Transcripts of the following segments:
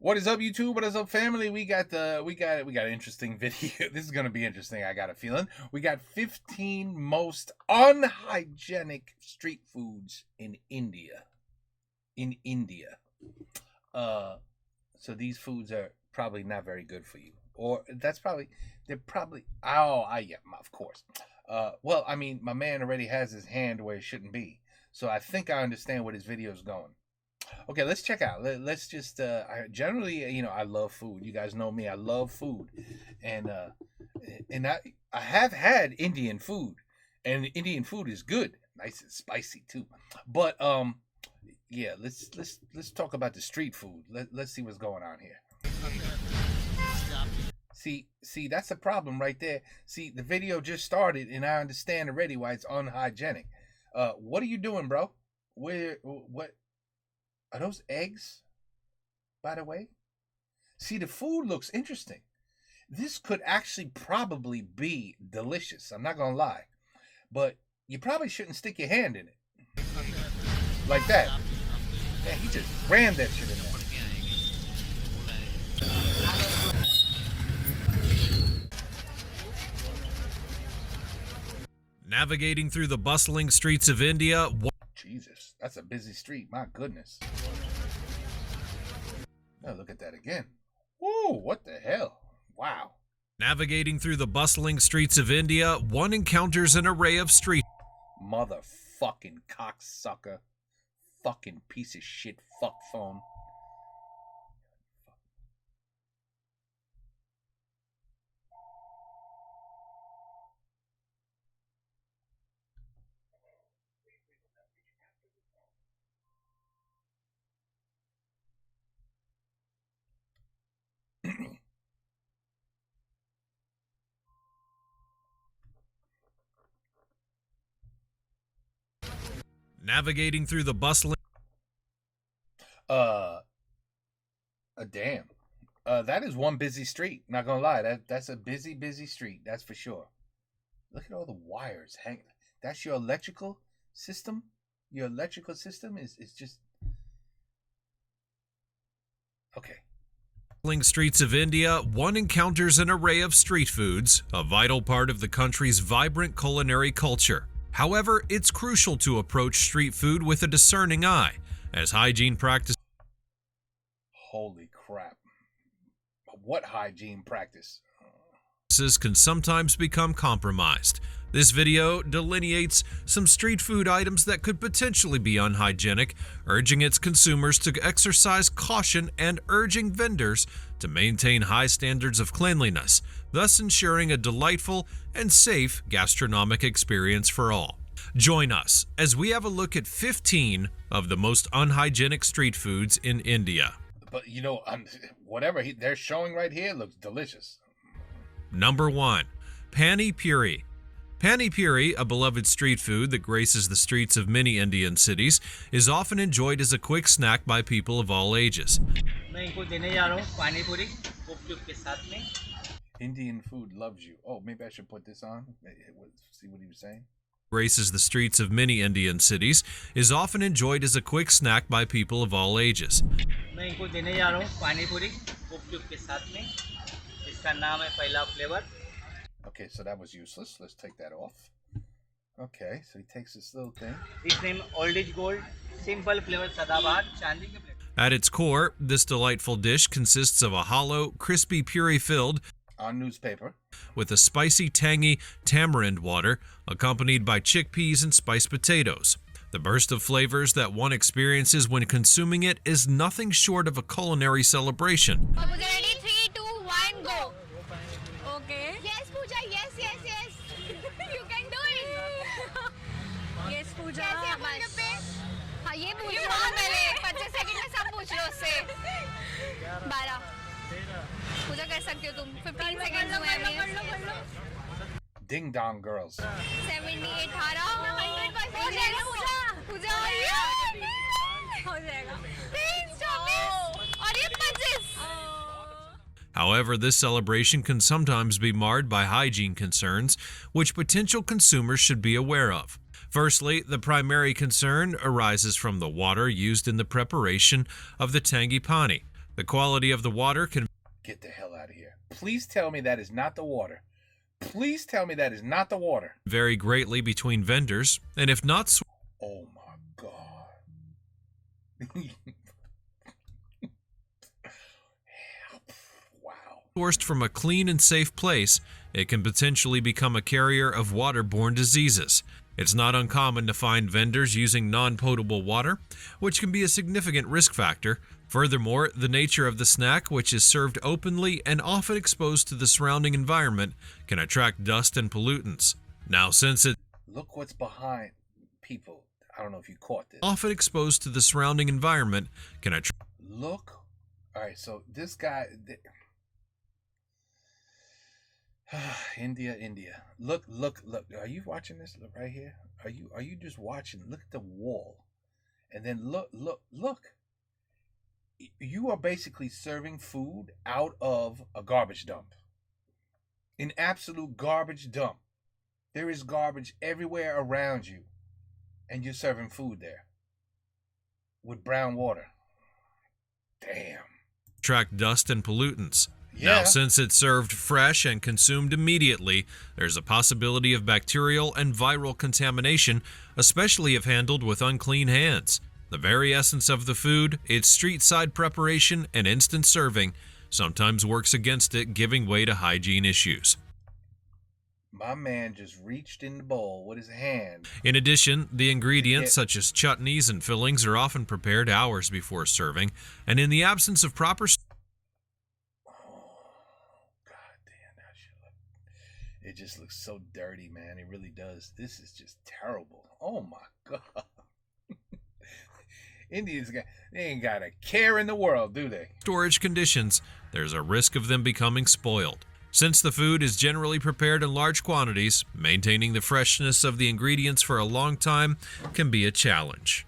What is up, YouTube? What is up, family? We got an interesting video. This is gonna be interesting. I got a feeling. We got 15 most unhygienic street foods in India. So these foods are probably not very good for you, or they're probably. Yeah, of course. Well, I mean, my man already has his hand where it shouldn't be, so I think I understand where this video is going. Okay, let's check out. Let's just. I generally, I love food. You guys know me. I love food, and I have had Indian food, and Indian food is good, nice and spicy too. But yeah, let's talk about the street food. Let's see what's going on here. See, that's the problem right there. See, the video just started, and I understand already why it's unhygienic. What are you doing, bro? What? Are those eggs, by the way? See, the food looks interesting. This could actually probably be delicious. I'm not going to lie. But you probably shouldn't stick your hand in it. Like that. Yeah, he just rammed that shit in there. Navigating through the bustling streets of India. Jesus, that's a busy street. My goodness. Now look at that again. Whoa, what the hell? Wow. Navigating through the bustling streets of India, one encounters an array of street. Motherfucking cocksucker. Fucking piece of shit fuck phone. Navigating through the bustling. Damn. That is one busy street. Not gonna lie, that's a busy street. That's for sure. Look at all the wires hanging. That's your electrical system. Your electrical system is just okay. Streets of India, one encounters an array of street foods, a vital part of the country's vibrant culinary culture. However, it's crucial to approach street food with a discerning eye, as hygiene practices. Holy crap. What hygiene practice? Can sometimes become compromised. This video delineates some street food items that could potentially be unhygienic, urging its consumers to exercise caution and urging vendors to maintain high standards of cleanliness, thus ensuring a delightful and safe gastronomic experience for all. Join us as we have a look at 15 of the most unhygienic street foods in India. But whatever they're showing right here looks delicious. Number 1. Pani Puri. Pani Puri, a beloved street food that graces the streets of many Indian cities, is often enjoyed as a quick snack by people of all ages. Indian food loves you. Oh, maybe I should put this on. See what he was saying. Graces the streets of many Indian cities, is often enjoyed as a quick snack by people of all ages. Okay, so that was useless. Let's take that off. Okay, so he takes this little thing. This name Old Age Gold, simple flavor Sadabahat, Chandi ke flavor. At its core, this delightful dish consists of a hollow, crispy puree filled on newspaper with a spicy, tangy tamarind water, accompanied by chickpeas and spiced potatoes. The burst of flavors that one experiences when consuming it is nothing short of a culinary celebration. Ready, 3, 2, 1, go. Okay. Yes, Pooja. Yes. You can do it. Yes, Pooja. हाँ ये पूछ लो पहले 25 second में सब पूछ लो उससे 12 पूजा कर सकती हो तुम 15 सेकंड हुए Ding Dong Girls 78 18 हो जाएगा पूजा हो जाएगा 23 24 और ये 25. However, this celebration can sometimes be marred by hygiene concerns, which potential consumers should be aware of. Firstly, the primary concern arises from the water used in the preparation of the tangy pani. The quality of the water can Get the hell out of here. Please tell me that is not the water. Please tell me that is not the water. vary greatly between vendors, and if not Oh my God. Wow. sourced from a clean and safe place, it can potentially become a carrier of waterborne diseases. It's not uncommon to find vendors using non-potable water, which can be a significant risk factor. Furthermore, the nature of the snack, which is served openly and often exposed to the surrounding environment, can attract dust and pollutants. Now, since it's Look what's behind people. I don't know if you caught this. often exposed to the surrounding environment, can attract Look. All right, so this guy... India. Look. Are you watching this? Look right here. Are you just watching? Look at the wall. And then look. You are basically serving food out of a garbage dump. An absolute garbage dump. There is garbage everywhere around you. And you're serving food there. With brown water. Damn. dust and pollutants. Yeah. Now, since it's served fresh and consumed immediately, there's a possibility of bacterial and viral contamination, especially if handled with unclean hands. The very essence of the food, its street-side preparation and instant serving, sometimes works against it, giving way to hygiene issues. My man just reached in the bowl with his hand. In addition, the ingredients such as chutneys and fillings are often prepared hours before serving, and in the absence of proper It just looks so dirty, man. It really does. This is just terrible. Oh my God. Indians they ain't got a care in the world, do they? storage conditions, there's a risk of them becoming spoiled. Since the food is generally prepared in large quantities, maintaining the freshness of the ingredients for a long time can be a challenge.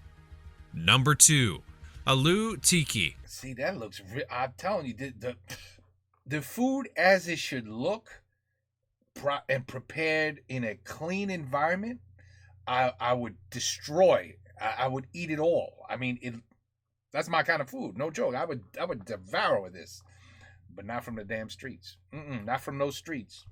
Number 2, Aloo Tikki. See, that looks I'm telling you, the food as it should look and prepared in a clean environment, I would destroy. I would eat it all. I mean, that's my kind of food. No joke. I would devour this, but not from the damn streets. Not from those streets.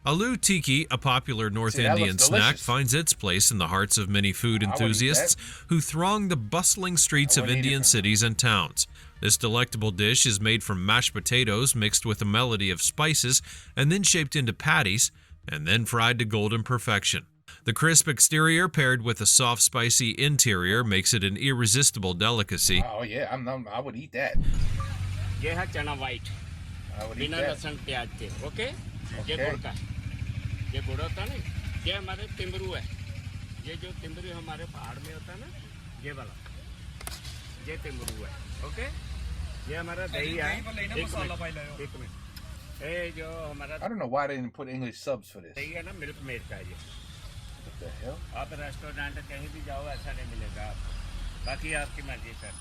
Aloo Tikki, a popular North Indian snack, finds its place in the hearts of many food enthusiasts who throng the bustling streets of Indian cities and towns. This delectable dish is made from mashed potatoes mixed with a melody of spices and then shaped into patties and then fried to golden perfection. The crisp exterior paired with a soft, spicy interior makes it an irresistible delicacy. Oh yeah, I would eat that. ये है चना white. I would eat बिना that. लहसुन प्याज के. Okay? ये Okay. गुड़ का. ये गुड़ होता है ना? ये हमारे तिमरू है. ये जो तिमरू हमारे पहाड़ में होता है ना? ये वाला. ये तिमरू है. ओके? ये हमारा दही है. एक मिनट. ये जो हमारा I don't know why they didn't put English subs for this. दही है ना मिल्क मेड का ये. What the hell? आप रेस्टोरेंट कहीं भी जाओ ऐसा नहीं मिलेगा. बाकी आपकी मर्जी sir.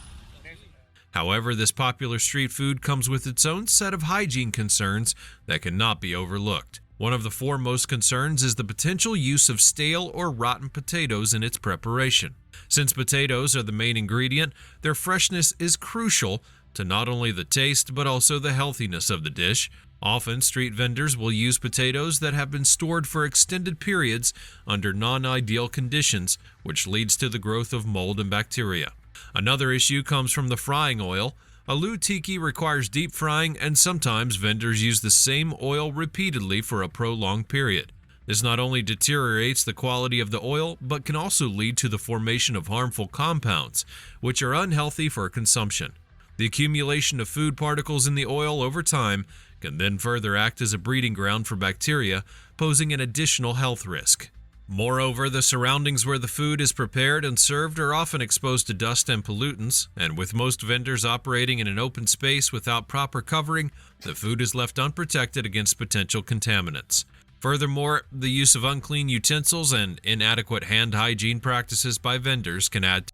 However, this popular street food comes with its own set of hygiene concerns that cannot be overlooked. One of the foremost concerns is the potential use of stale or rotten potatoes in its preparation. Since potatoes are the main ingredient, their freshness is crucial to not only the taste but also the healthiness of the dish. Often, street vendors will use potatoes that have been stored for extended periods under non-ideal conditions, which leads to the growth of mold and bacteria. Another issue comes from the frying oil. Aloo Tikki requires deep frying, and sometimes vendors use the same oil repeatedly for a prolonged period. This not only deteriorates the quality of the oil, but can also lead to the formation of harmful compounds, which are unhealthy for consumption. The accumulation of food particles in the oil over time can then further act as a breeding ground for bacteria, posing an additional health risk. Moreover, the surroundings where the food is prepared and served are often exposed to dust and pollutants, and with most vendors operating in an open space without proper covering, the food is left unprotected against potential contaminants. Furthermore, the use of unclean utensils and inadequate hand hygiene practices by vendors can add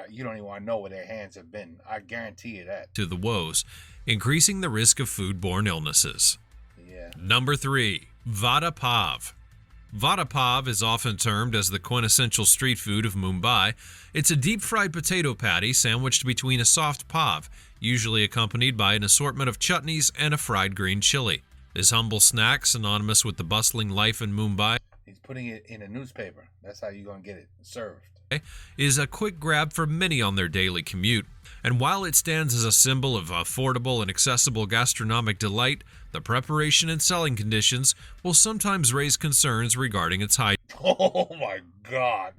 You don't even want to know where their hands have been. I guarantee you that. to the woes, increasing the risk of foodborne illnesses. Yeah. Number 3, Vada Pav. Vada pav is often termed as the quintessential street food of Mumbai. It's a deep-fried potato patty sandwiched between a soft pav, usually accompanied by an assortment of chutneys and a fried green chili. This humble snack, synonymous with the bustling life in Mumbai, He's putting it in a newspaper. That's how you're going to get it served. is a quick grab for many on their daily commute. And while it stands as a symbol of affordable and accessible gastronomic delight, the preparation and selling conditions will sometimes raise concerns regarding its hygiene. Oh my God.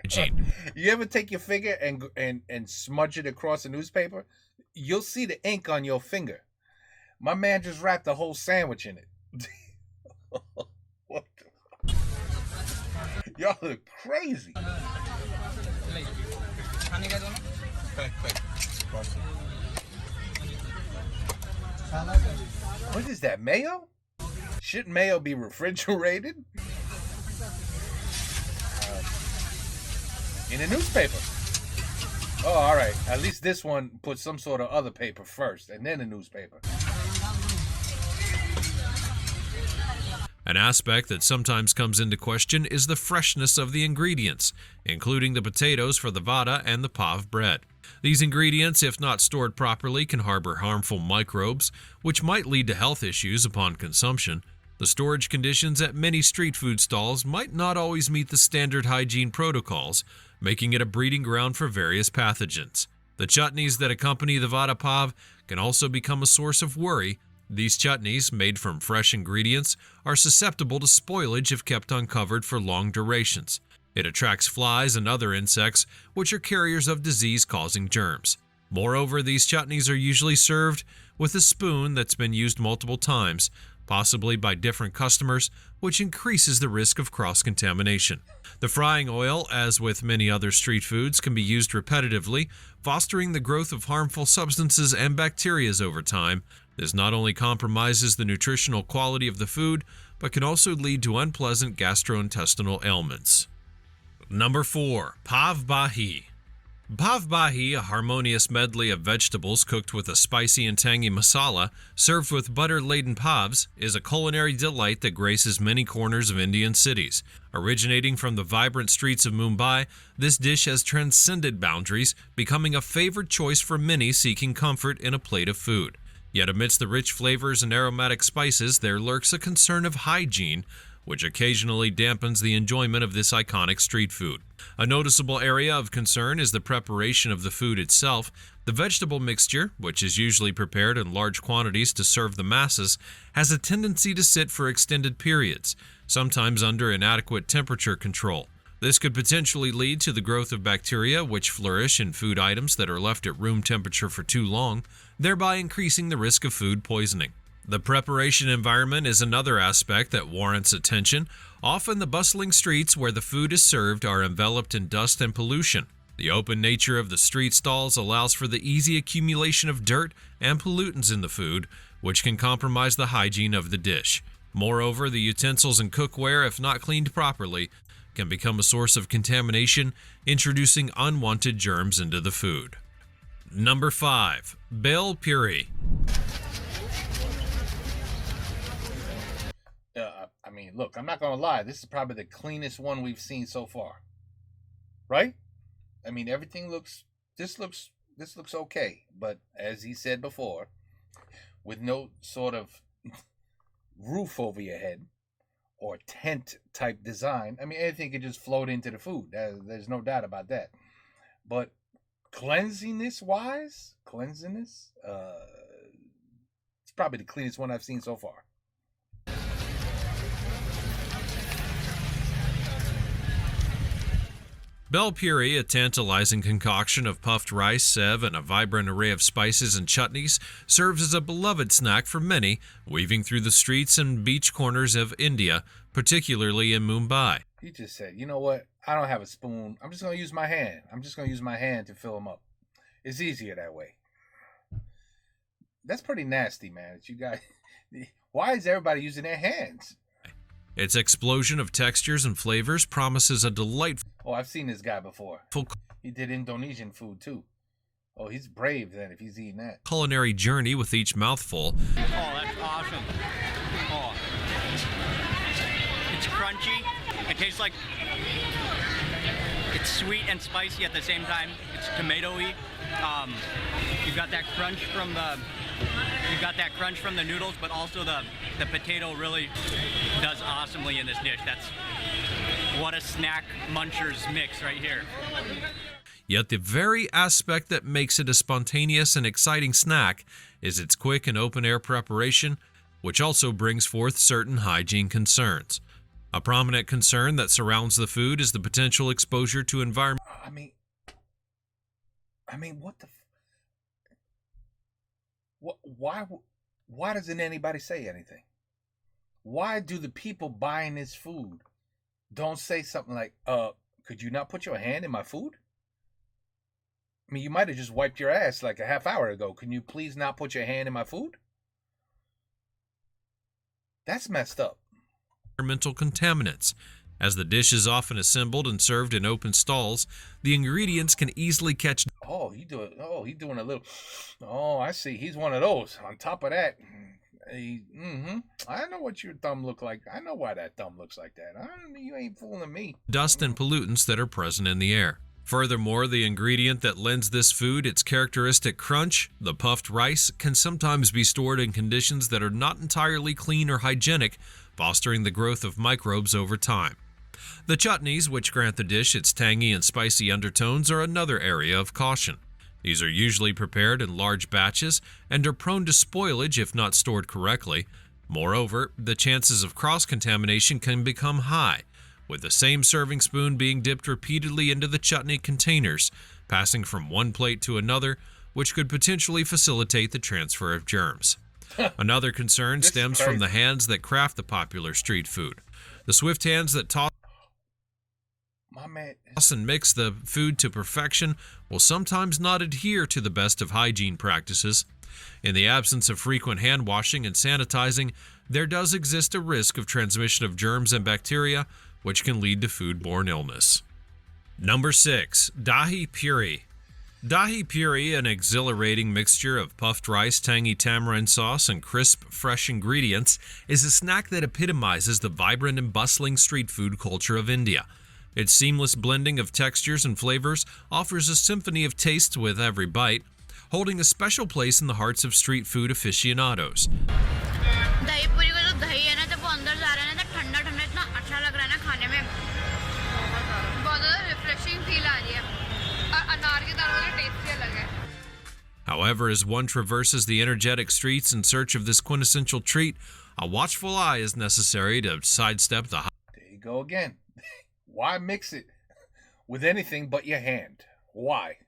You ever take your finger and smudge it across a newspaper? You'll see the ink on your finger. My man just wrapped a whole sandwich in it. What the... Y'all look crazy. What is that, mayo? Shouldn't mayo be refrigerated? In a newspaper. Oh, all right. At least this one put some sort of other paper first and then a newspaper. An aspect that sometimes comes into question is the freshness of the ingredients, including the potatoes for the vada and the pav bread. These ingredients, if not stored properly, can harbor harmful microbes, which might lead to health issues upon consumption. The storage conditions at many street food stalls might not always meet the standard hygiene protocols, making it a breeding ground for various pathogens. The chutneys that accompany the vada pav can also become a source of worry. These chutneys, made from fresh ingredients, are susceptible to spoilage if kept uncovered for long durations. It attracts flies and other insects, which are carriers of disease-causing germs. Moreover, these chutneys are usually served with a spoon that's been used multiple times, possibly by different customers, which increases the risk of cross-contamination. The frying oil, as with many other street foods, can be used repetitively, fostering the growth of harmful substances and bacteria over time. This not only compromises the nutritional quality of the food, but can also lead to unpleasant gastrointestinal ailments. Number 4. Pav Bhaji. Pav Bhaji, a harmonious medley of vegetables cooked with a spicy and tangy masala, served with butter-laden pavs, is a culinary delight that graces many corners of Indian cities. Originating from the vibrant streets of Mumbai, this dish has transcended boundaries, becoming a favored choice for many seeking comfort in a plate of food. Yet amidst the rich flavors and aromatic spices, there lurks a concern of hygiene, which occasionally dampens the enjoyment of this iconic street food. A noticeable area of concern is the preparation of the food itself. The vegetable mixture, which is usually prepared in large quantities to serve the masses, has a tendency to sit for extended periods, sometimes under inadequate temperature control. This could potentially lead to the growth of bacteria which flourish in food items that are left at room temperature for too long, thereby increasing the risk of food poisoning. The preparation environment is another aspect that warrants attention. Often the bustling streets where the food is served are enveloped in dust and pollution. The open nature of the street stalls allows for the easy accumulation of dirt and pollutants in the food, which can compromise the hygiene of the dish. Moreover, the utensils and cookware, if not cleaned properly, can become a source of contamination, introducing unwanted germs into the food. Number 5. Bhel Puri. I mean, look, I'm not going to lie. This is probably the cleanest one we've seen so far. Right? I mean, everything looks, this looks okay. But as he said before, with no sort of roof over your head or tent type design, I mean, anything could just float into the food. There's no doubt about that. But cleanliness wise, it's probably the cleanest one I've seen so far. Bhel Puri, a tantalizing concoction of puffed rice, sev, and a vibrant array of spices and chutneys, serves as a beloved snack for many, weaving through the streets and beach corners of India, particularly in Mumbai. He just said, you know what? I don't have a spoon. I'm just going to use my hand. I'm just going to use my hand to fill them up. It's easier that way. That's pretty nasty, man. You guys, why is everybody using their hands? Its explosion of textures and flavors promises a delightful... Oh, I've seen this guy before. He did Indonesian food, too. Oh, he's brave, then, if he's eating that. ...culinary journey with each mouthful. Oh, that's awesome. Oh. It's crunchy. It tastes like it's sweet and spicy at the same time. It's tomatoey. You've got that crunch from the noodles, but also the potato really does awesomely in this dish. That's what a snack munchers mix right here. Yet the very aspect that makes it a spontaneous and exciting snack is its quick and open-air preparation, which also brings forth certain hygiene concerns. A prominent concern that surrounds the food is the potential exposure to environment. I mean, what the? Why doesn't anybody say anything? Why do the people buying this food don't say something like, could you not put your hand in my food? I mean, you might have just wiped your ass like a half hour ago. Can you please not put your hand in my food? That's messed up. Environmental contaminants. As the dish is often assembled and served in open stalls, the ingredients can easily catch. He's doing a little. Oh, I see. He's one of those. On top of that, I know what your thumb look like. I know why that thumb looks like that. You ain't fooling me. Dust and pollutants that are present in the air. Furthermore, the ingredient that lends this food its characteristic crunch, the puffed rice, can sometimes be stored in conditions that are not entirely clean or hygienic, fostering the growth of microbes over time. The chutneys, which grant the dish its tangy and spicy undertones, are another area of caution. These are usually prepared in large batches and are prone to spoilage if not stored correctly. Moreover, the chances of cross-contamination can become high, with the same serving spoon being dipped repeatedly into the chutney containers, passing from one plate to another, which could potentially facilitate the transfer of germs. Another concern stems from the hands that craft the popular street food. The swift hands that toss and mix the food to perfection will sometimes not adhere to the best of hygiene practices. In the absence of frequent hand washing and sanitizing, there does exist a risk of transmission of germs and bacteria, which can lead to foodborne illness. Number 6. Dahi Puri. Dahi Puri, an exhilarating mixture of puffed rice, tangy tamarind sauce, and crisp, fresh ingredients, is a snack that epitomizes the vibrant and bustling street food culture of India. Its seamless blending of textures and flavors offers a symphony of tastes with every bite, holding a special place in the hearts of street food aficionados. दही पूरी का जो दही है ना जब वो अंदर जा रहा है ना तो ठंडा ठंडा इतना अच्छा लग रहा है ना खाने में बहुत ज़्यादा रिफ्रेशिंग फील आ रही है और अनार के दानों वाला टेस्ट भी अलग है. However, as one traverses the energetic streets in search of this quintessential treat, a watchful eye is necessary to sidestep the. There you go again. Why mix it with anything but your hand? Why?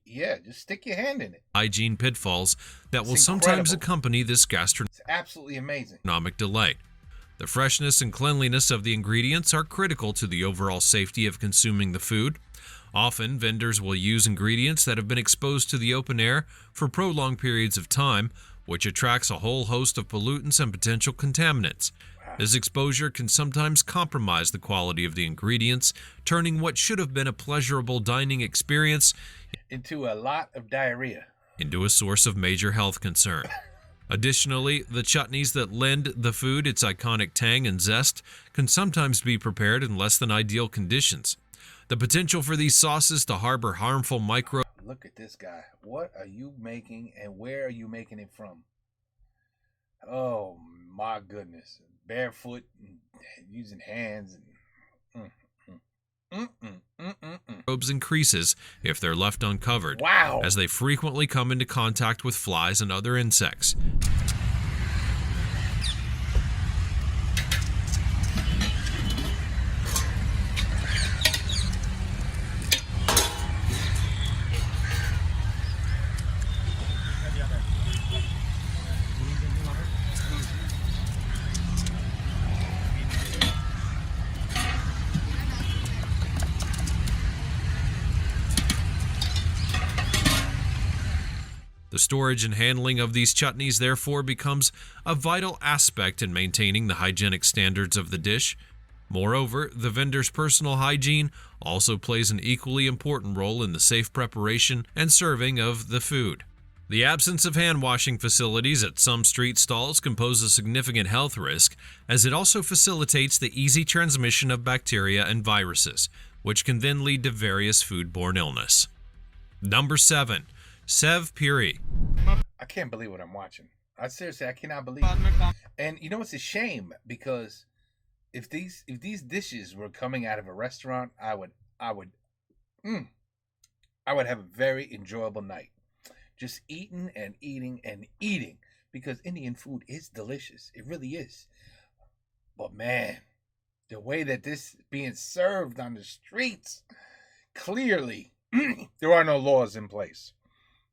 Yeah, just stick your hand in it. Hygiene pitfalls that will sometimes accompany this It's absolutely amazing. gastronomic delight. The freshness and cleanliness of the ingredients are critical to the overall safety of consuming the food. Often, vendors will use ingredients that have been exposed to the open air for prolonged periods of time, which attracts a whole host of pollutants and potential contaminants. This exposure can sometimes compromise the quality of the ingredients, turning what should have been a pleasurable dining experience into a lot of diarrhea, into a source of major health concern. Additionally, the chutneys that lend the food its iconic tang and zest can sometimes be prepared in less than ideal conditions. The potential for these sauces to harbor harmful microbes. Look at this guy. What are you making and where are you making it from? Oh my goodness. Barefoot and using hands and microbes increases if they're left uncovered. Wow. As they frequently come into contact with flies and other insects. The storage and handling of these chutneys therefore becomes a vital aspect in maintaining the hygienic standards of the dish. Moreover, the vendor's personal hygiene also plays an equally important role in the safe preparation and serving of the food. The absence of hand washing facilities at some street stalls can pose a significant health risk, as it also facilitates the easy transmission of bacteria and viruses, which can then lead to various foodborne illness. Number 7. Sev Puri. I can't believe what I'm watching. I cannot believe it. And you know, it's a shame, because if these dishes were coming out of a restaurant, I would have a very enjoyable night. Just eating and eating and eating, because Indian food is delicious. It really is. But man, the way that this is being served on the streets, clearly there are no laws in place.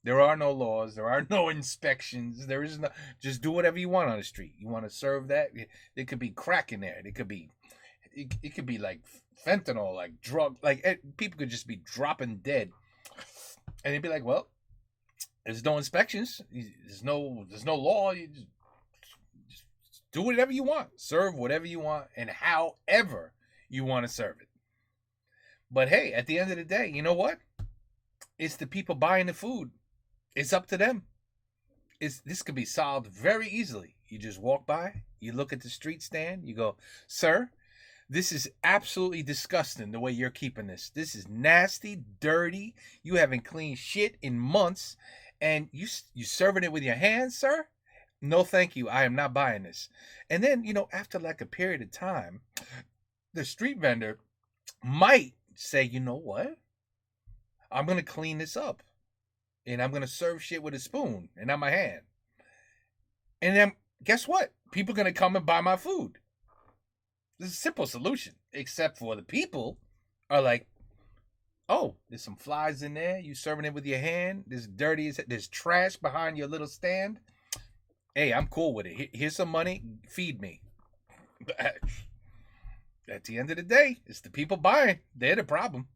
There are no laws. There are no inspections. There is no. Just do whatever you want on the street. You want to serve that? There could be crack in there. It could be like fentanyl, like drug, like people could just be dropping dead, and they'd be like, well, there's no inspections. There's no law. You just do whatever you want. Serve whatever you want and however you want to serve it. But hey, at the end of the day, you know what? It's the people buying the food. It's up to them. This could be solved very easily. You just walk by, you look at the street stand, you go, sir, this is absolutely disgusting the way you're keeping this. This is nasty, dirty. You haven't cleaned shit in months. And you serving it with your hands, sir? No, thank you. I am not buying this. And then, you know, after like a period of time, the street vendor might say, you know what? I'm going to clean this up. And I'm going to serve shit with a spoon and not my hand. And then, guess what? People are going to come and buy my food. This is a simple solution. Except for the people are like, oh, there's some flies in there. You serving it with your hand. There's there's trash behind your little stand. Hey, I'm cool with it. Here's some money. Feed me. At the end of the day, it's the people buying. They're the problem.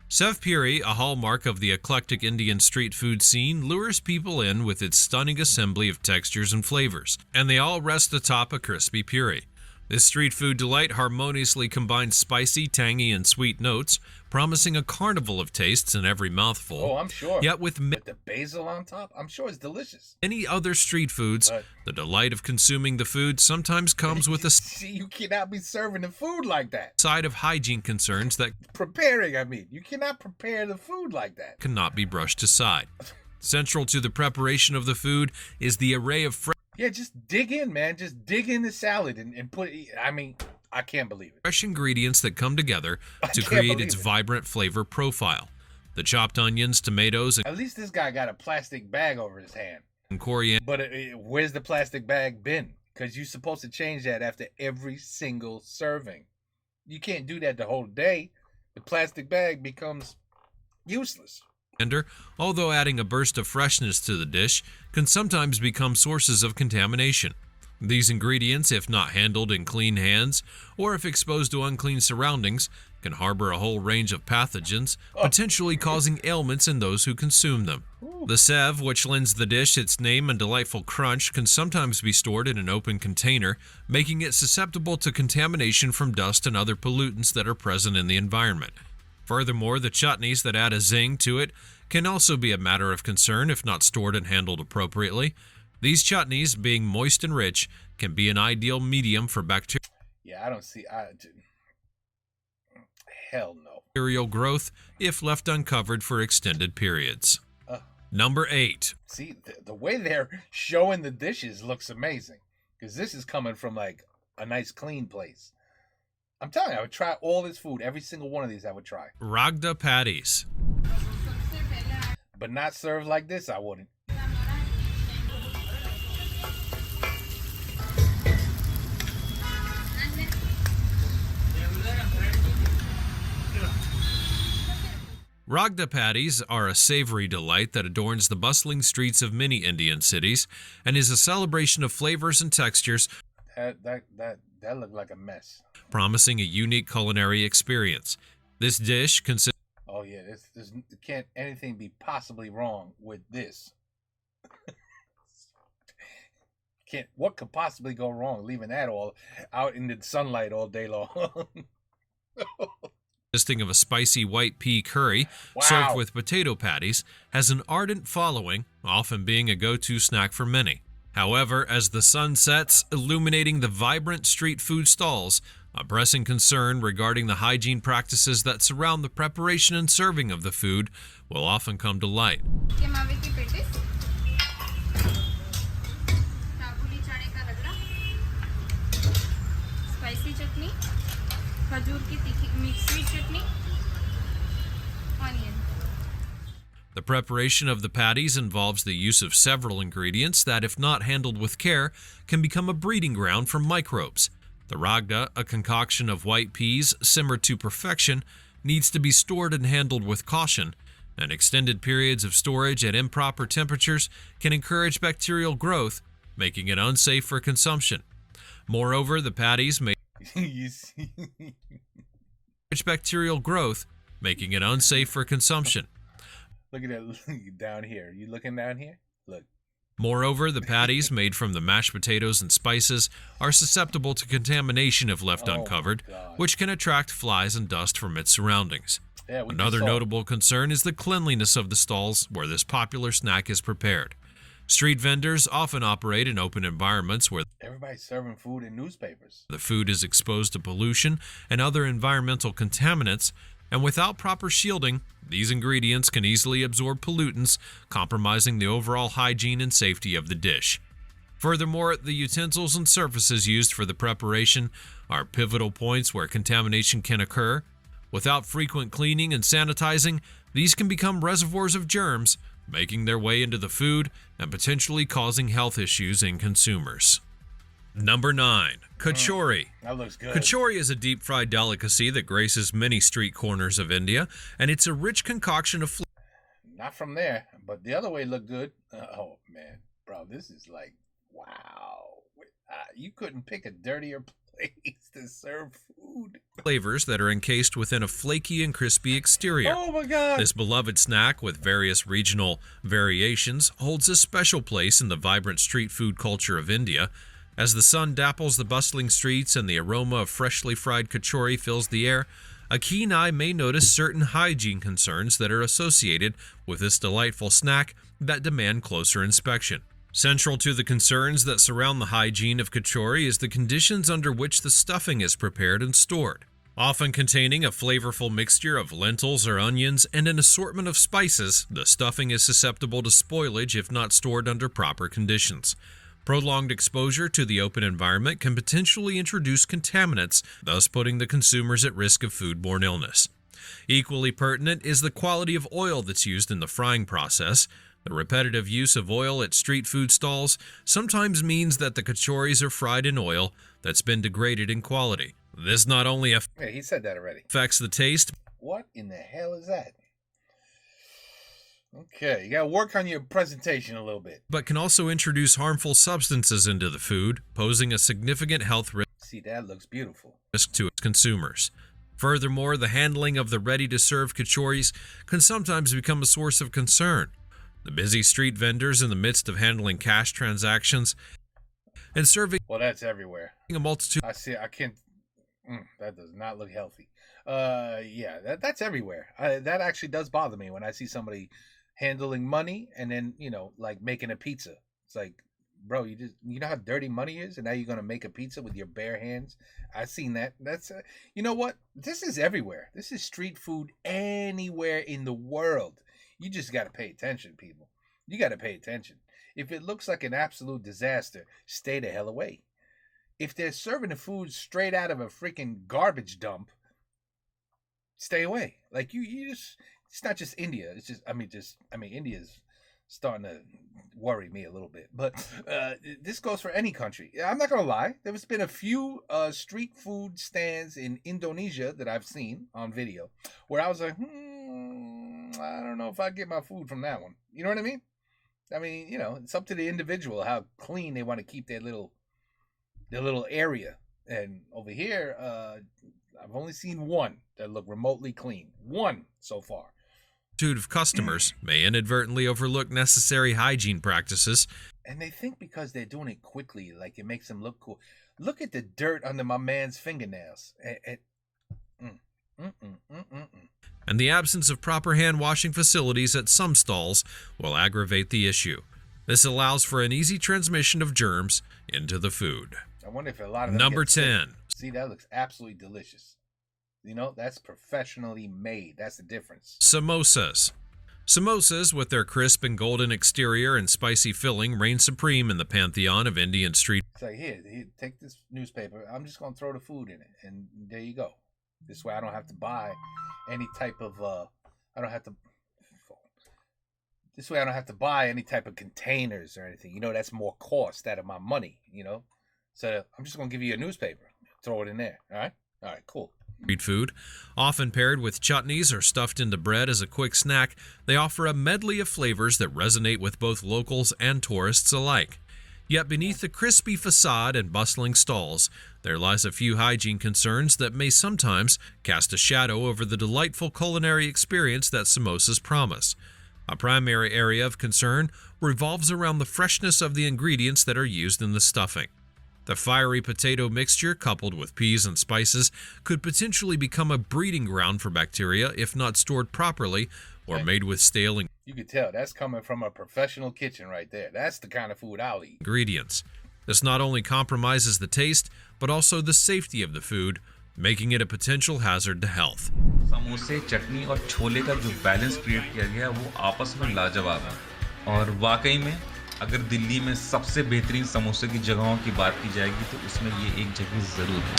Sev Puri, a hallmark of the eclectic Indian street food scene, lures people in with its stunning assembly of textures and flavors, and they all rest atop a crispy puri. This street food delight harmoniously combines spicy, tangy, and sweet notes, promising a carnival of tastes in every mouthful. Oh, I'm sure. Yet with the basil on top, I'm sure it's delicious. Many other street foods, the delight of consuming the food sometimes comes with a See, you cannot be serving the food like that. Side of hygiene concerns that you cannot prepare the food like that. Cannot be brushed aside. Central to the preparation of the food is the array of Yeah, just dig in, man. Just dig in the salad and put it. I mean, I can't believe it. fresh ingredients that come together to create its vibrant flavor profile. The chopped onions, tomatoes, At least this guy got a plastic bag over his hand. and coriander. But where's the plastic bag been? Because you're supposed to change that after every single serving. You can't do that the whole day. The plastic bag becomes useless. Although adding a burst of freshness to the dish, can sometimes become sources of contamination. These ingredients, if not handled in clean hands, or if exposed to unclean surroundings, can harbor a whole range of pathogens, potentially causing ailments in those who consume them. The sev, which lends the dish its name and delightful crunch, can sometimes be stored in an open container, making it susceptible to contamination from dust and other pollutants that are present in the environment. Furthermore, the chutneys that add a zing to it can also be a matter of concern if not stored and handled appropriately. These chutneys, being moist and rich, can be an ideal medium for bacteria. Yeah, I don't see. Hell no. Bacterial growth if left uncovered for extended periods. Number 8. See, the way they're showing the dishes looks amazing, because this is coming from like a nice clean place. I'm telling you, I would try all this food. Every single one of these I would try. Ragda patties. But not served like this, I wouldn't. Ragda patties are a savory delight that adorns the bustling streets of many Indian cities and is a celebration of flavors and textures. That looked like a mess. Promising a unique culinary experience. This dish consists. Oh yeah, this can't anything be possibly wrong with this. What could possibly go wrong leaving that all out in the sunlight all day long? consisting of a spicy white pea curry served with potato patties, has an ardent following, often being a go-to snack for many. However, as the sun sets, illuminating the vibrant street food stalls, a pressing concern regarding the hygiene practices that surround the preparation and serving of the food will often come to light. Spicy chutney, खजूर की तीखी mixed sweet chutney, onion. The preparation of the patties involves the use of several ingredients that, if not handled with care, can become a breeding ground for microbes. The ragda, a concoction of white peas simmered to perfection, needs to be stored and handled with caution, and extended periods of storage at improper temperatures can encourage bacterial growth, making it unsafe for consumption. Moreover, the patties may bacterial growth, making it unsafe for consumption. Look at that down here. You looking down here? Look. Moreover, the patties made from the mashed potatoes and spices are susceptible to contamination if left uncovered, which can attract flies and dust from its surroundings. Yeah, Another notable concern is the cleanliness of the stalls where this popular snack is prepared. Street vendors often operate in open environments where everybody's serving food in newspapers. The food is exposed to pollution and other environmental contaminants, and without proper shielding, these ingredients can easily absorb pollutants, compromising the overall hygiene and safety of the dish. Furthermore, the utensils and surfaces used for the preparation are pivotal points where contamination can occur. Without frequent cleaning and sanitizing, these can become reservoirs of germs, making their way into the food and potentially causing health issues in consumers. Number 9. Kachori. That looks good. Kachori is a deep-fried delicacy that graces many street corners of India, and it's a rich concoction of Not from there, but the other way looked good. Oh, man. Bro, this is like, wow. You couldn't pick a dirtier place to serve food. Flavors that are encased within a flaky and crispy exterior. Oh, my God. This beloved snack, with various regional variations, holds a special place in the vibrant street food culture of India. As the sun dapples the bustling streets and the aroma of freshly fried kachori fills the air, a keen eye may notice certain hygiene concerns that are associated with this delightful snack that demand closer inspection. Central to the concerns that surround the hygiene of kachori is the conditions under which the stuffing is prepared and stored. Often containing a flavorful mixture of lentils or onions and an assortment of spices, the stuffing is susceptible to spoilage if not stored under proper conditions. Prolonged exposure to the open environment can potentially introduce contaminants, thus putting the consumers at risk of foodborne illness. Equally pertinent is the quality of oil that's used in the frying process. The repetitive use of oil at street food stalls sometimes means that the kachoris are fried in oil that's been degraded in quality. This not only Yeah, he said that already. affects the taste, What in the hell is that? Okay, you gotta work on your presentation a little bit. but can also introduce harmful substances into the food, posing a significant health See, that looks beautiful. risk to its consumers. Furthermore, the handling of the ready-to-serve kachoris can sometimes become a source of concern. The busy street vendors in the midst of handling cash transactions and serving Well, that's everywhere. a multitude I see. I can't. That does not look healthy. Yeah, that's everywhere. That actually does bother me when I see somebody handling money and then like making a pizza. It's like, bro, you know how dirty money is, and now you're gonna make a pizza with your bare hands. I've seen that. That's you know what? This is everywhere. This is street food anywhere in the world. You just got to pay attention, people. You got to pay attention. If it looks like an absolute disaster, stay the hell away. If they're serving the food straight out of a freaking garbage dump, stay away. Like you just, it's not just India. It's just, India's starting to worry me a little bit. But this goes for any country. I'm not gonna lie. There's been a few street food stands in Indonesia that I've seen on video where I was like, I don't know if I get my food from that one. You know what I mean? It's up to the individual how clean they want to keep their little area. And over here, I've only seen one that looked remotely clean. One so far. of customers may inadvertently overlook necessary hygiene practices. And they think because they're doing it quickly, like it makes them look cool. Look at the dirt under my man's fingernails. And the absence of proper hand washing facilities at some stalls will aggravate the issue. This allows for an easy transmission of germs into the food. I wonder if a lot of them Number get sick. 10. See, that looks absolutely delicious. You know, that's professionally made. That's the difference. Samosas. Samosas, with their crisp and golden exterior and spicy filling, reign supreme in the pantheon of Indian street. It's like, here, take this newspaper. I'm just going to throw the food in it. And there you go. This way I don't have to buy any type of, this way I don't have to buy any type of containers or anything. You know, that's more cost out of my money, you know. So I'm just going to give you a newspaper. Throw it in there. All right? All right, cool. Street food, often paired with chutneys or stuffed into bread as a quick snack, they offer a medley of flavors that resonate with both locals and tourists alike. Yet beneath the crispy facade and bustling stalls, there lies a few hygiene concerns that may sometimes cast a shadow over the delightful culinary experience that samosas promise. A primary area of concern revolves around the freshness of the ingredients that are used in the stuffing. The fiery potato mixture, coupled with peas and spices, could potentially become a breeding ground for bacteria if not stored properly or made with stale You can tell that's coming from a professional kitchen right there. That's the kind of food I'll eat. ingredients. This not only compromises the taste, but also the safety of the food, making it a potential hazard to health. समोसे, चटनी और छोले का जो balance create किया गया वो आपस में लाजवाब है और वाकई में अगर दिल्ली में सबसे बेहतरीन समोसे की जगहों की बात की जाएगी तो उसमें ये एक जगह जरूर है.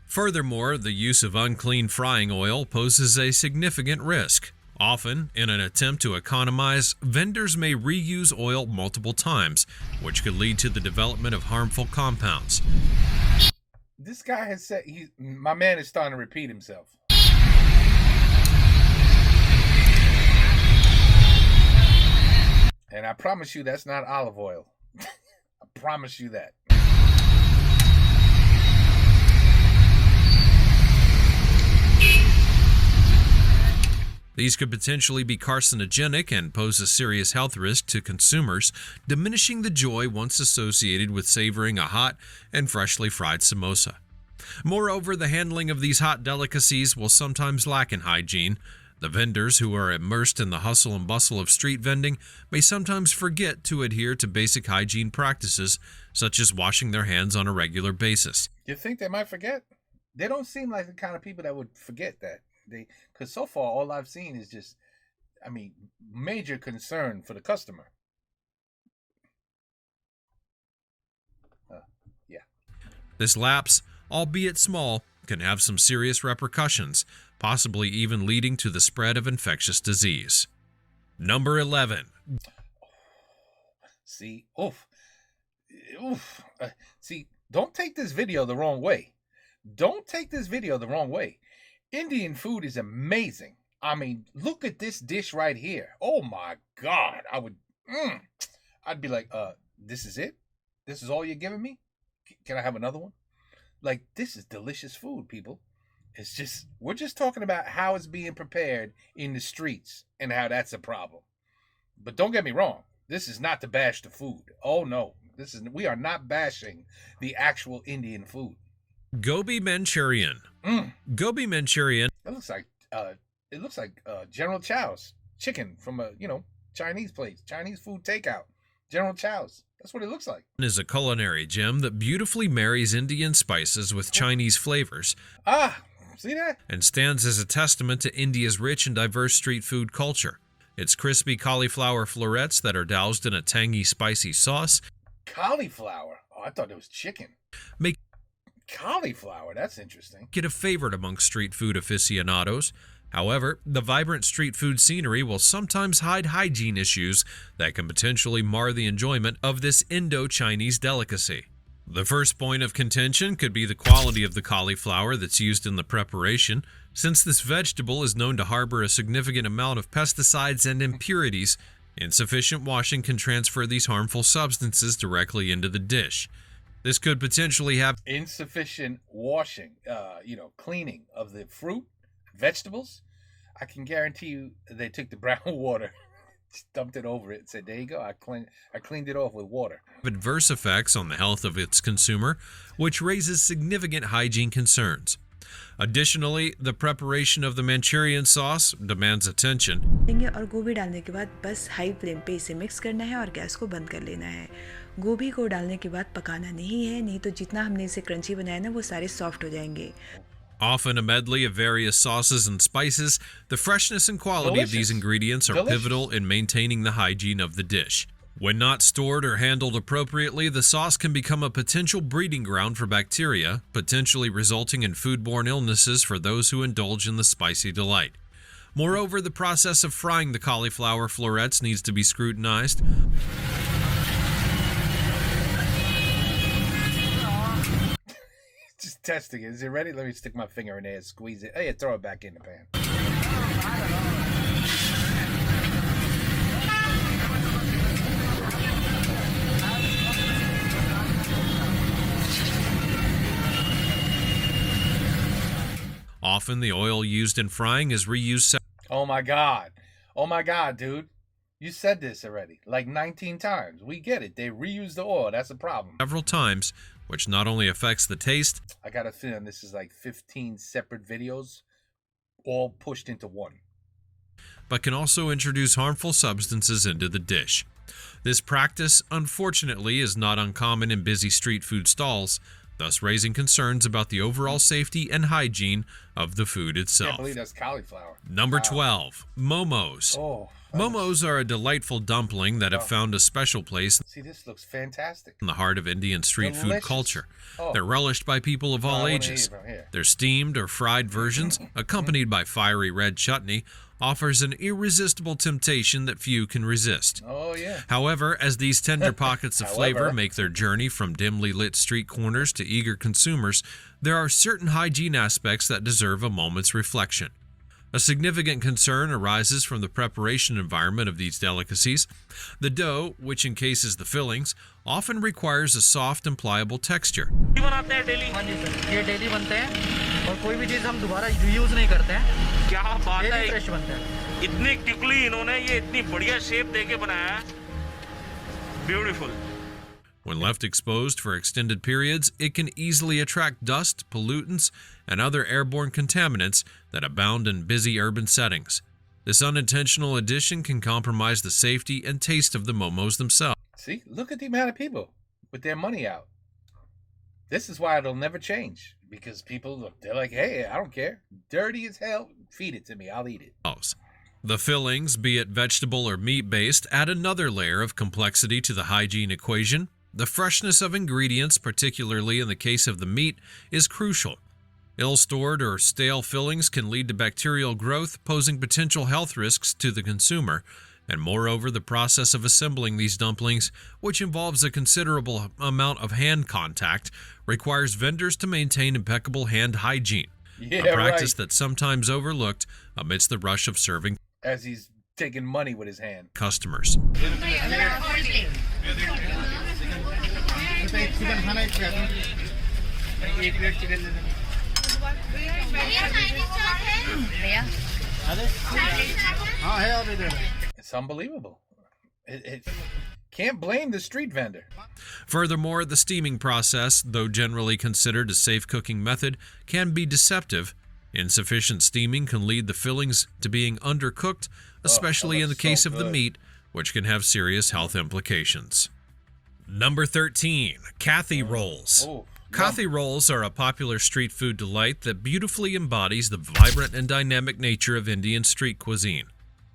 Furthermore, the use of unclean frying oil poses a significant risk. Often, in an attempt to economize, vendors may reuse oil multiple times, which could lead to the development of harmful compounds. This guy has said, my man is starting to repeat himself. And I promise you that's not olive oil. I promise you that. These could potentially be carcinogenic and pose a serious health risk to consumers, diminishing the joy once associated with savoring a hot and freshly fried samosa. Moreover, the handling of these hot delicacies will sometimes lack in hygiene. The vendors who are immersed in the hustle and bustle of street vending may sometimes forget to adhere to basic hygiene practices, such as washing their hands on a regular basis. You think they might forget? They don't seem like the kind of people that would forget that. Because so far, all I've seen is just, major concern for the customer. Yeah. This lapse, albeit small, can have some serious repercussions, possibly even leading to the spread of infectious disease. Number 11. See, see, don't take this video the wrong way. Don't take this video the wrong way. Indian food is amazing. Look at this dish right here. Oh my God. I'd be like, this is it? This is all you're giving me? Can I have another one? Like, this is delicious food, people. It's just, we're just talking about how it's being prepared in the streets and how that's a problem. But don't get me wrong. This is not to bash the food. Oh no. We are not bashing the actual Indian food. Gobi Manchurian. Gobi Manchurian. It looks like General Chow's chicken from a Chinese place, Chinese food takeout. General Chow's. That's what it looks like. Is a culinary gem that beautifully marries Indian spices with Chinese flavors. See that? And stands as a testament to India's rich and diverse street food culture. Its crispy cauliflower florets that are doused in a tangy, spicy sauce. Cauliflower? Oh, I thought it was chicken. Make cauliflower, that's interesting. It a favorite among street food aficionados. However, the vibrant street food scenery will sometimes hide hygiene issues that can potentially mar the enjoyment of this Indo-Chinese delicacy. The first point of contention could be the quality of the cauliflower that's used in the preparation. Since this vegetable is known to harbor a significant amount of pesticides and impurities, insufficient washing can transfer these harmful substances directly into the dish. This could potentially have insufficient washing, cleaning of the fruit, vegetables. I can guarantee you they took the brown water, dumped it over it, and said, there you go, I cleaned it off with water. Adverse effects on the health of its consumer, which raises significant hygiene concerns. Additionally, the preparation of the Manchurian sauce demands attention. देंगे और गोभी डालने के बाद बस high flame पे इसे mix करना है और गैस को बंद कर लेना है। गोभी को डालने के बाद पकाना नहीं है, नहीं तो जितना हमने इसे क्रंची बनाया ना वो सारे सॉफ्ट हो जाएंगे। Often a medley of various sauces and spices, the freshness and quality of these ingredients are pivotal in maintaining the hygiene of the dish. When not stored or handled appropriately, the sauce can become a potential breeding ground for bacteria, potentially resulting in foodborne illnesses for those who indulge in the spicy delight. Moreover, the process of frying the cauliflower florets needs to be scrutinized. Just testing it. Is it ready? Let me stick my finger in there and squeeze it. Oh yeah, throw it back in the pan. Often the oil used in frying is reused. Oh my God. Oh my God, dude. You said this already like 19 times. We get it. They reuse the oil. That's a problem. Several times, which not only affects the taste. I got a feeling this is like 15 separate videos all pushed into one. But can also introduce harmful substances into the dish. This practice, unfortunately, is not uncommon in busy street food stalls, thus raising concerns about the overall safety and hygiene of the food I itself. can't believe that's cauliflower. Number 12, momos. Oh. Momos are a delightful dumpling that have found a special place See, this looks fantastic. in the heart of Indian street food Delicious. culture. Oh. They're relished by people of I all wanna ages. eat from here. Their steamed or fried versions, accompanied by fiery red chutney, offers an irresistible temptation that few can resist. Oh, yeah. However, as these tender pockets of flavor However. make their journey from dimly lit street corners to eager consumers, there are certain hygiene aspects that deserve a moment's reflection. A significant concern arises from the preparation environment of these delicacies. The dough, which encases the fillings, often requires a soft and pliable texture. बनाते हैं daily. हाँ जी sir, ये daily बनते हैं और कोई भी चीज़ हम दोबारा यूज़ नहीं करते हैं। क्या बात है, डेली फ्रेश बनता है। इतनी क्विकली इन्होंने ये इतनी बढ़िया शेप देके बनाया है, beautiful. When left exposed for extended periods, it can easily attract dust, pollutants, and other airborne contaminants that abound in busy urban settings. This unintentional addition can compromise the safety and taste of the momos themselves. See, look at the amount of people with their money out. This is why it'll never change. Because people, they're like, hey, I don't care. Dirty as hell. Feed it to me. I'll eat it. The fillings, be it vegetable or meat-based, add another layer of complexity to the hygiene equation. The freshness of ingredients, particularly in the case of the meat, is crucial. Ill-stored or stale fillings can lead to bacterial growth, posing potential health risks to the consumer. And moreover, the process of assembling these dumplings, which involves a considerable amount of hand contact, requires vendors to maintain impeccable hand hygiene, a practice that's sometimes overlooked amidst the rush of serving As he's taking money with his hand. customers. It's unbelievable. It can't blame the street vendor. Furthermore, the steaming process, though generally considered a safe cooking method, can be deceptive. Insufficient steaming can lead the fillings to being undercooked, especially in the case of the meat, which can have serious health implications. Number 13, Kathy rolls. Kathy rolls are a popular street food delight that beautifully embodies the vibrant and dynamic nature of Indian street cuisine.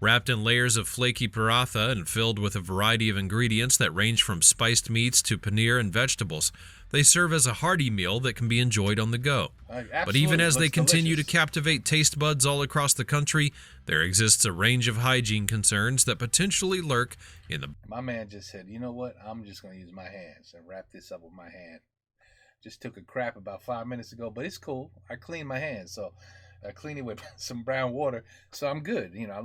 Wrapped in layers of flaky paratha and filled with a variety of ingredients that range from spiced meats to paneer and vegetables, they serve as a hearty meal that can be enjoyed on the go. But even as they continue to captivate taste buds all across the country, there exists a range of hygiene concerns that potentially lurk in the... My man just said, you know what? I'm just going to use my hands and wrap this up with my hand. Just took a crap about 5 minutes ago, but it's cool. I cleaned my hands, so I clean it with some brown water, so I'm good. You know,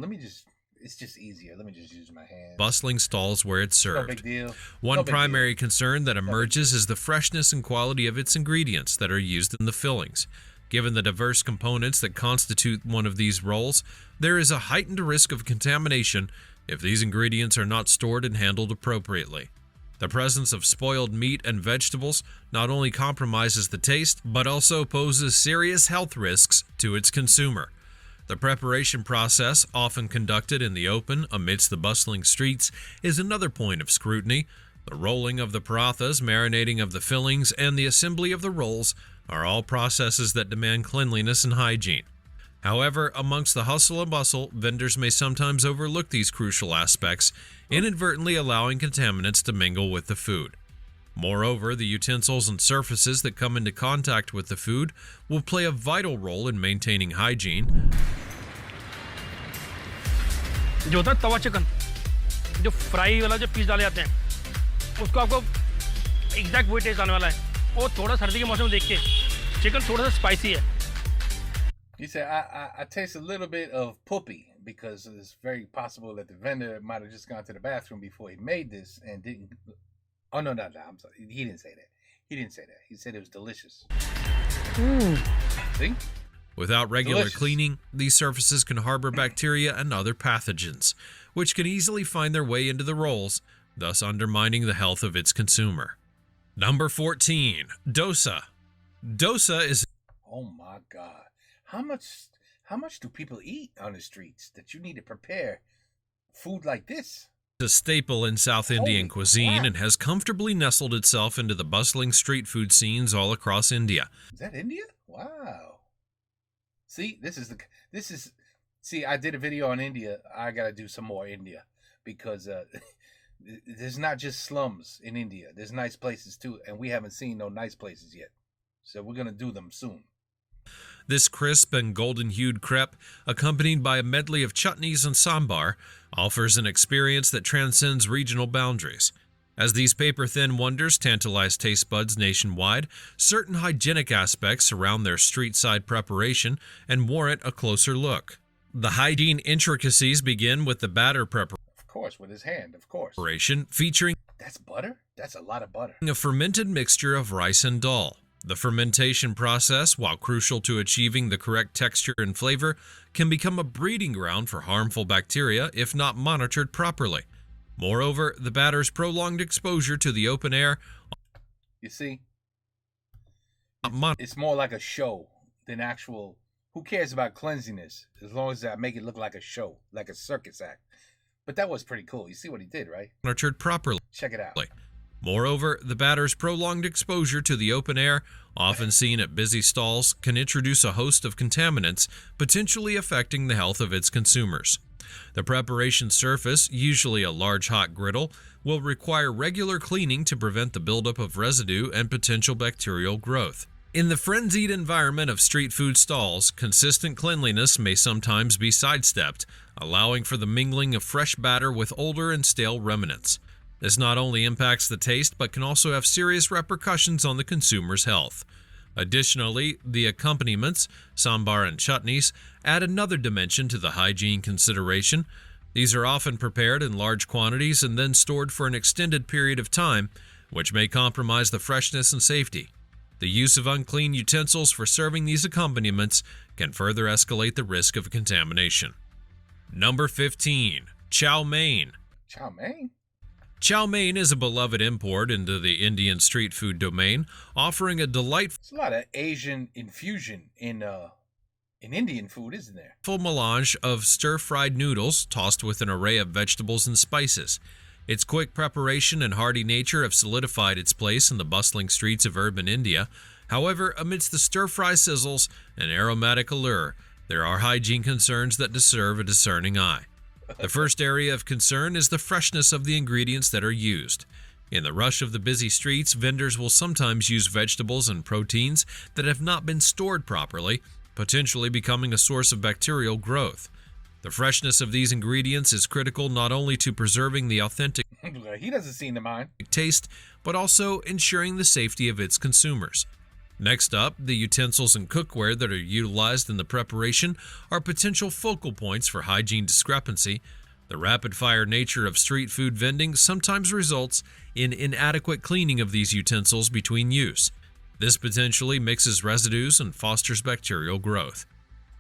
it's just easier. Let me just use my hands. Bustling stalls where it's served. No big deal. One primary concern that emerges is the freshness and quality of its ingredients that are used in the fillings. Given the diverse components that constitute one of these rolls, there is a heightened risk of contamination if these ingredients are not stored and handled appropriately. The presence of spoiled meat and vegetables not only compromises the taste, but also poses serious health risks to its consumer. The preparation process, often conducted in the open amidst the bustling streets, is another point of scrutiny. The rolling of the parathas, marinating of the fillings, and the assembly of the rolls are all processes that demand cleanliness and hygiene. However, amongst the hustle and bustle, vendors may sometimes overlook these crucial aspects, inadvertently allowing contaminants to mingle with the food. Moreover, the utensils and surfaces that come into contact with the food will play a vital role in maintaining hygiene. जो होता है तवा chicken, जो fry वाला जो piece डाले जाते हैं, उसको आपको एग्जैक्ट वही टेस्ट आने वाला है। वो थोड़ा सर्दी के मौसम में देख के चिकन थोड़ा सा स्पाइसी है। He said, I taste a little bit of poopy because it's very possible that the vendor might have just gone to the bathroom before he made this and didn't. Oh, no, I'm sorry. He didn't say that. He said it was delicious. See? Without regular Delicious. cleaning, these surfaces can harbor bacteria and other pathogens, which can easily find their way into the rolls, thus undermining the health of its consumer. Number 14. Dosa. Dosa is Oh, my God. How much do people eat on the streets that you need to prepare food like this? a staple in South Indian Holy cuisine crap. and has comfortably nestled itself into the bustling street food scenes all across India. Is that India? Wow. See, see, I did a video on India. I got to do some more India because there's not just slums in India. There's nice places too, and we haven't seen no nice places yet. So we're going to do them soon. This crisp and golden-hued crepe, accompanied by a medley of chutneys and sambar, offers an experience that transcends regional boundaries. As these paper-thin wonders tantalize taste buds nationwide, certain hygienic aspects surround their street-side preparation and warrant a closer look. The hygiene intricacies begin with the batter Of course, with his hand, of course. preparation, featuring That's butter? That's a lot of butter. a fermented mixture of rice and dal. The fermentation process, while crucial to achieving the correct texture and flavor, can become a breeding ground for harmful bacteria if not monitored properly. Moreover, the batter's prolonged exposure to the open air You see, mon- it's more like a show than actual. Who cares about cleanliness as long as I make it look like a show, like a circus act? But that was pretty cool. You see what he did, right? monitored properly. Check it out. Moreover, the batter's prolonged exposure to the open air, often seen at busy stalls, can introduce a host of contaminants, potentially affecting the health of its consumers. The preparation surface, usually a large hot griddle, will require regular cleaning to prevent the buildup of residue and potential bacterial growth. In the frenzied environment of street food stalls, consistent cleanliness may sometimes be sidestepped, allowing for the mingling of fresh batter with older and stale remnants. This not only impacts the taste, but can also have serious repercussions on the consumer's health. Additionally, the accompaniments, sambar and chutneys, add another dimension to the hygiene consideration. These are often prepared in large quantities and then stored for an extended period of time, which may compromise the freshness and safety. The use of unclean utensils for serving these accompaniments can further escalate the risk of contamination. Number 15. Chow mein. Chow mein? Chow mein is a beloved import into the Indian street food domain, offering a delightful There's a lot of Asian infusion in Indian food, isn't there? melange of stir-fried noodles tossed with an array of vegetables and spices. Its quick preparation and hearty nature have solidified its place in the bustling streets of urban India. However, amidst the stir-fry sizzles and aromatic allure, there are hygiene concerns that deserve a discerning eye. The first area of concern is the freshness of the ingredients that are used. In the rush of the busy streets, vendors will sometimes use vegetables and proteins that have not been stored properly, potentially becoming a source of bacterial growth. The freshness of these ingredients is critical not only to preserving the authentic He doesn't seem to mind. taste, but also ensuring the safety of its consumers. Next up, the utensils and cookware that are utilized in the preparation are potential focal points for hygiene discrepancy. The rapid-fire nature of street food vending sometimes results in inadequate cleaning of these utensils between use. This potentially mixes residues and fosters bacterial growth.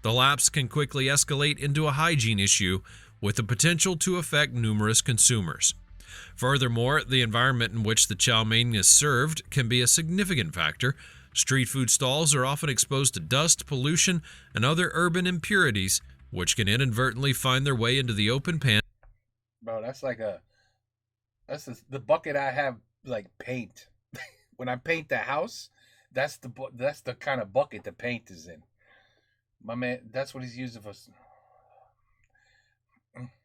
The lapse can quickly escalate into a hygiene issue with the potential to affect numerous consumers. Furthermore, the environment in which the chow mein is served can be a significant factor. Street food stalls are often exposed to dust, pollution, and other urban impurities, which can inadvertently find their way into the open pan. Bro, the bucket I have like paint. When I paint the house, that's the kind of bucket the paint is in. My man, that's what he's using for.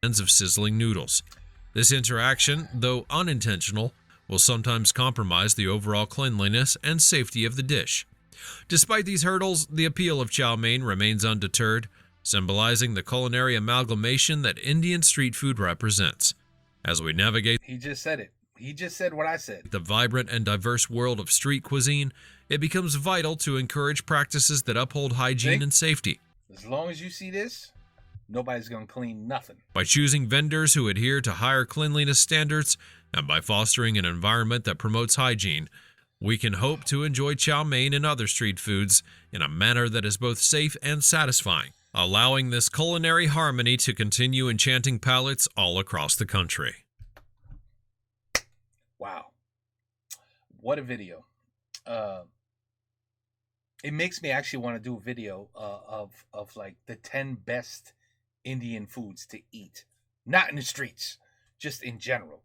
Pans of sizzling noodles. This interaction, though unintentional, will sometimes compromise the overall cleanliness and safety of the dish. Despite these hurdles, the appeal of chow mein remains undeterred, symbolizing the culinary amalgamation that Indian street food represents. As we navigate He just said it. He just said what I said. the vibrant and diverse world of street cuisine, it becomes vital to encourage practices that uphold hygiene and safety. As long as you see this, nobody's gonna clean nothing. By choosing vendors who adhere to higher cleanliness standards and by fostering an environment that promotes hygiene, we can hope to enjoy chow mein and other street foods in a manner that is both safe and satisfying, allowing this culinary harmony to continue enchanting palates all across the country. Wow. What a video. It makes me actually want to do a video of like the 10 best Indian foods to eat. Not in the streets, just in general.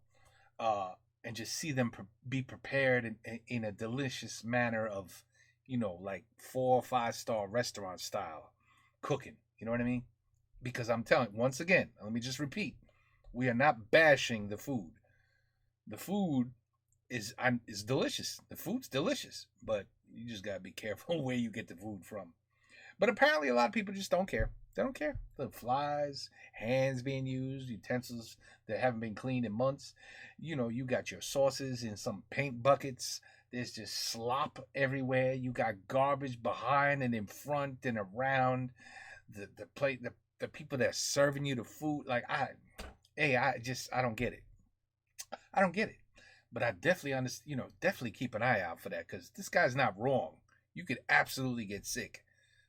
And just see them be prepared in a delicious manner of, like 4 or 5-star restaurant style cooking. You know what I mean? Because I'm telling, once again, let me just repeat, we are not bashing the food. The food is delicious. The food's delicious, but you just gotta be careful where you get the food from. But apparently a lot of people just don't care. They don't care. The flies, hands being used, utensils that haven't been cleaned in months. You got your sauces in some paint buckets. There's just slop everywhere. You got garbage behind and in front and around the plate. The people that are serving you the food. Like I don't get it. I don't get it. But I definitely understand. Definitely keep an eye out for that, because this guy's not wrong. You could absolutely get sick.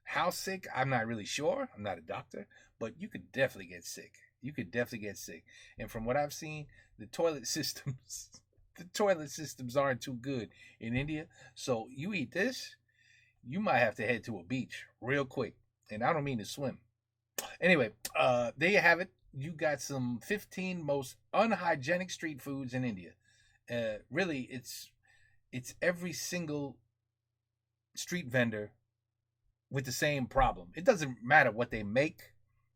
How sick? I'm not really sure. I'm not a doctor, but you could definitely get sick. You could definitely get sick. And from what I've seen, the toilet systems aren't too good in India. So you eat this, you might have to head to a beach real quick. And I don't mean to swim. Anyway, there you have it. You got some 15 most unhygienic street foods in India. Really, it's every single street vendor with the same problem. It doesn't matter what they make.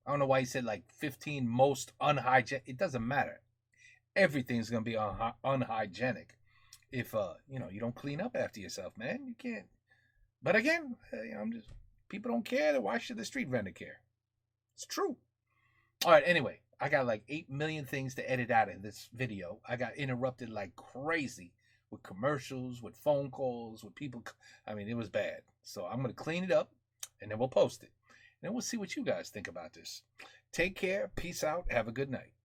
I don't know why he said like 15 most unhygienic. It doesn't matter. Everything's gonna be unhygienic if you don't clean up after yourself, man. You can't. But again, people don't care. Why should the street vendor care? It's true. All right. Anyway, I got like 8 million things to edit out of this video. I got interrupted like crazy with commercials, with phone calls, with people. I mean, it was bad. So I'm going to clean it up and then we'll post it. And then we'll see what you guys think about this. Take care. Peace out. Have a good night.